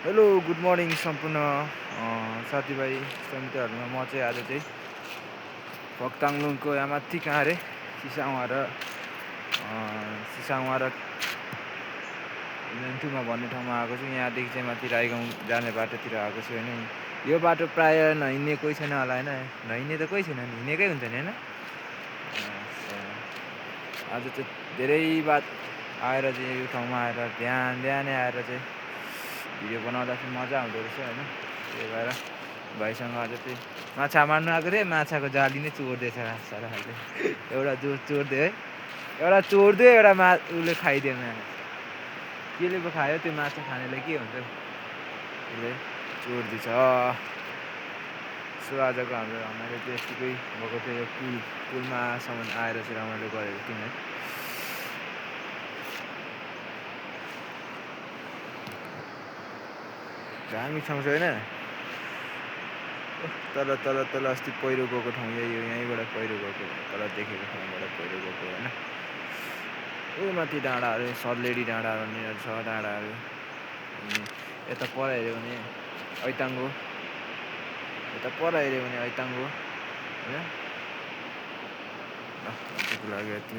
Hello good morning सम्पूर्ण साथीभाइ समितिहरूमा म चाहिँ आज चाहिँ फक्ताङलुङको यहाँ माथि कहाँ अरे सिसाङवा र लेन्थुमा भन्ने ठाउँमा आएको छु। यहाँदेखि चाहिँ माथि राईगाउँ जाने बाटोतिर आएको छु होइन। यो बाटो प्रायः नहिँड्ने कोही छैन होला होइन, नहिँड्ने त कोही छैन, हिँडेकै हुन्छ नि होइन। आज चाहिँ धेरै बात आएर चाहिँ यो ठाउँमा आएर बिहानै आएर चाहिँ भिडियो बनाउँदा चाहिँ मजा आउँदो रहेछ होइन। त्यही भएर भाइसँग आज चाहिँ माछा मार्नु आएको थिएँ, माछाको जाली नै चोर्दैछ सारा खालको। एउटा चोरिदियो है, एउटा चोरिदियो, एउटा उसले खाइदियो माछा। केले पो खायो त्यो माछा खानेलाई के हुन्छ उसले चोरिदिन्छ। सो आजको हाम्रो रमाइलो चाहिँ यतिकै भएको थियो। यो पुलमासम्म आएर चाहिँ रमाइलो गरेको थियौँ है। दामी ठाउँ छ होइन। तल अस्ति पहिरो गएको ठाउँ यहीँबाट पहिरो गएको, तल देखेको ठाउँबाट पहिरो गएको होइन। ऊ माथि डाँडाहरू सल्लेडी डाँडा भन्ने छ डाँडाहरू। अनि यता पर हेऱ्यो भने ऐताङ्गो, यता पर हेऱ्यो भने ऐताङ्गो होइन। लाग्यो यति